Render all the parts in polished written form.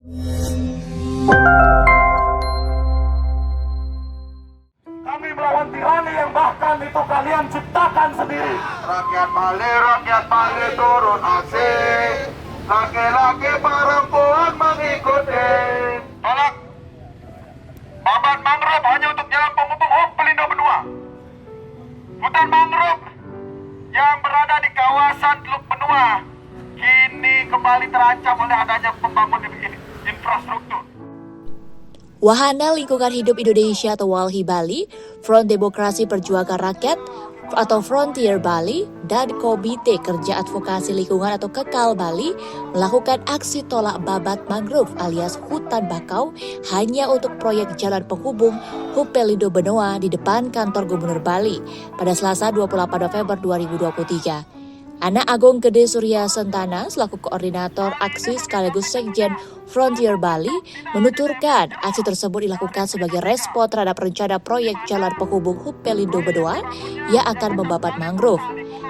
Kami melawan tirani yang bahkan itu kalian ciptakan sendiri. Rakyat Bali turun aksi. Laki-laki perempuan mengikuti. Tolak. Babat mangrove hanya untuk jalan penghubung Pelindung Benua. Hutan mangrove yang berada di kawasan Teluk Benua kini kembali terancam oleh adanya pembangunan infrastruktur. Wahana Lingkungan Hidup Indonesia atau WALHI Bali, Front Demokrasi Perjuangan Rakyat atau Frontier Bali, dan Komite Kerja Advokasi Lingkungan atau Kekal Bali melakukan aksi tolak babat mangrove alias hutan bakau hanya untuk proyek jalan penghubung HUB Pelindung Benua di depan kantor Gubernur Bali pada Selasa 28 November 2023. Ana Agung Gede Surya Sentana selaku koordinator aksi sekaligus sekjen Frontier Bali menuturkan aksi tersebut dilakukan sebagai respon terhadap rencana proyek jalan penghubung HUB Pelindung Benua yang akan membabat mangrove.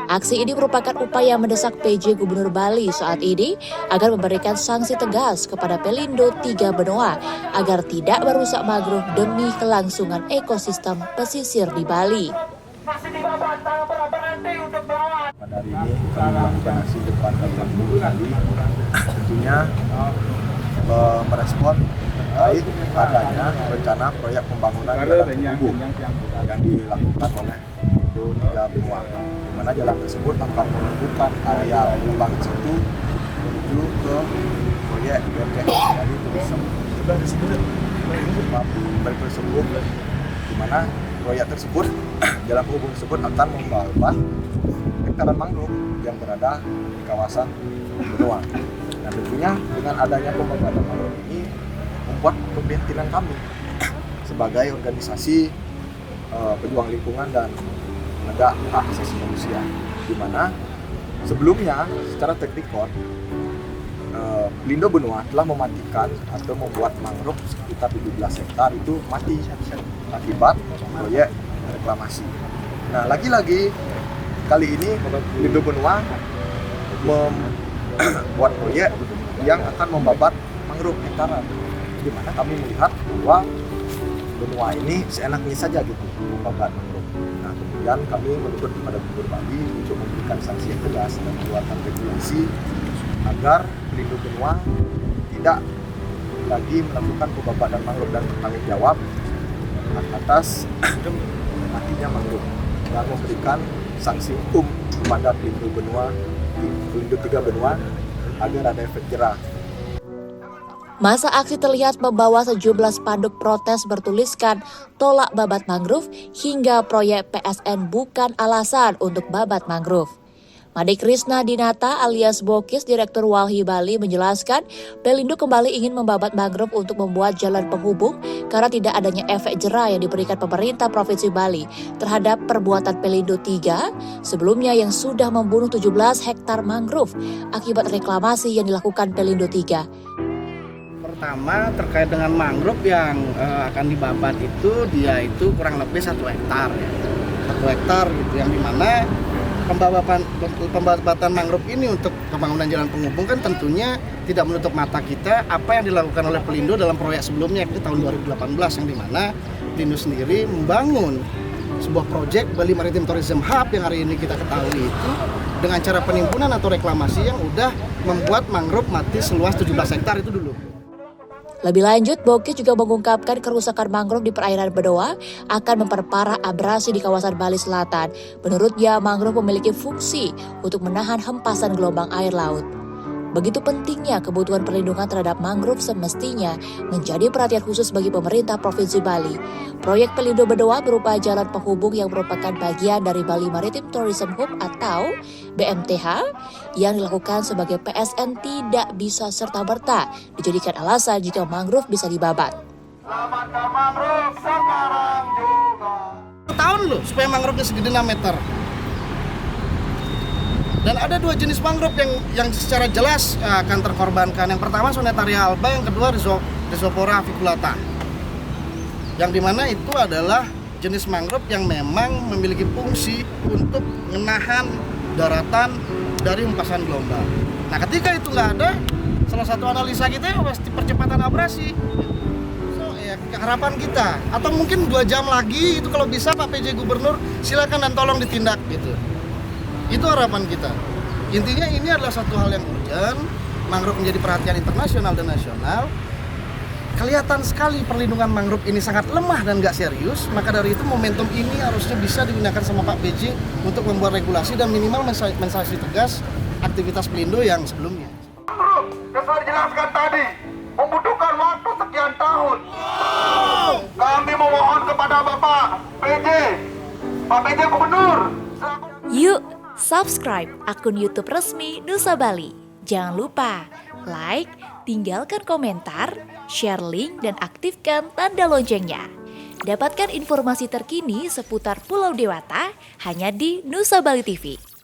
Aksi ini merupakan upaya mendesak PJ Gubernur Bali saat ini agar memberikan sanksi tegas kepada Pelindo 3 Benua agar tidak merusak mangrove demi kelangsungan ekosistem pesisir di Bali. Pada hari ini kami melakukan aksi depan kantor Gubernur Bali, tentunya merespon terkait adanya rencana proyek pembangunan jalan penghubung yang dilakukan oleh Pelindo 3 Benua, di mana jalan tersebut akan menghubungkan area Lembang Situ menuju ke proyek BMTH dari turisme tersebut, di mana proyek tersebut jalan penghubung tersebut akan membabat hektaran mangrove yang berada di kawasan Benua. Dan tentunya dengan adanya pembabatan mangrove ini membuat keprihatinan kami sebagai organisasi pejuang lingkungan dan penegak hak asasi manusia, di mana sebelumnya secara teknikal Pelindo Benua telah mematikan atau membuat mangrove sekitar 17 hektar itu mati akibat proyek reklamasi. Nah, lagi-lagi kali ini Pelindo Benua membuat proyek yang akan membabat mangrove hektaran, di mana kami melihat bahwa Benua ini seenaknya saja gitu membabat mangrove. Nah, kemudian kami menuntut kepada Gubernur Bali untuk memberikan sanksi yang tegas dan mengeluarkan regulasi agar Pelindo Benua tidak lagi melakukan pembabatan mangrove dan bertanggung jawab atas matinya mangrove, dan memberikan sanksi hukum kepada Pelindo 3 Benua agar ada efek jerah. Masa aksi terlihat membawa sejumlah spanduk protes bertuliskan tolak babat mangrove hingga proyek PSN bukan alasan untuk babat mangrove. Made Krisna Dinata alias Bokis, Direktur WALHI Bali menjelaskan Pelindo kembali ingin membabat mangrove untuk membuat jalan penghubung karena tidak adanya efek jerah yang diberikan pemerintah Provinsi Bali terhadap perbuatan Pelindo 3 sebelumnya yang sudah membunuh 17 hektar mangrove akibat reklamasi yang dilakukan Pelindo 3. Pertama terkait dengan mangrove yang akan dibabat itu dia itu kurang lebih 1 hektar ya. 1 hektar gitu, yang dimana pembabatan mangrove ini untuk pembangunan jalan penghubung kan tentunya tidak menutup mata kita apa yang dilakukan oleh Pelindo dalam proyek sebelumnya itu tahun 2018, yang dimana Pelindo sendiri membangun sebuah proyek Bali Maritime Tourism Hub yang hari ini kita ketahui itu dengan cara penimbunan atau reklamasi yang udah membuat mangrove mati seluas 17 hektar itu dulu. Lebih lanjut, Bokis juga mengungkapkan kerusakan mangrove di perairan Benoa akan memperparah abrasi di kawasan Bali Selatan. Menurutnya, mangrove memiliki fungsi untuk menahan hempasan gelombang air laut. Begitu pentingnya kebutuhan perlindungan terhadap mangrove semestinya menjadi perhatian khusus bagi pemerintah Provinsi Bali. Proyek Pelindo Benoa berupa jalan penghubung yang merupakan bagian dari Bali Maritime Tourism Hub atau BMTH yang dilakukan sebagai PSN tidak bisa serta-merta dijadikan alasan jika mangrove bisa dibabat. Selamatkan mangrove sekarang juga. Tahun loh supaya mangrove-nya segede 6 meter. Dan ada 2 jenis mangrove yang secara jelas akan terkorbankan. Yang pertama Sonetaria alba, yang kedua Rhizopora aviculata. Yang dimana itu adalah jenis mangrove yang memang memiliki fungsi untuk menahan daratan dari hempasan gelombang. Nah, ketika itu nggak ada, salah satu analisa kita ya pasti percepatan abrasi. So, ya, harapan kita, atau mungkin 2 jam lagi itu kalau bisa Pak PJ Gubernur silakan dan tolong ditindak gitu. Itu harapan kita. Intinya ini adalah satu hal yang urgent, mangrove menjadi perhatian internasional dan nasional. Kelihatan sekali perlindungan mangrove ini sangat lemah dan nggak serius, maka dari itu momentum ini harusnya bisa digunakan sama Pak PJ untuk membuat regulasi dan minimal mensanksi tegas aktivitas pelindo yang sebelumnya. Mangrove, yang sudah dijelaskan tadi, membutuhkan waktu sekian tahun. Kami memohon kepada Bapak PJ, Pak PJ Gubernur. Yuk, subscribe akun YouTube resmi Nusa Bali. Jangan lupa like, tinggalkan komentar, share link, dan aktifkan tanda loncengnya. Dapatkan informasi terkini seputar Pulau Dewata hanya di Nusa Bali TV.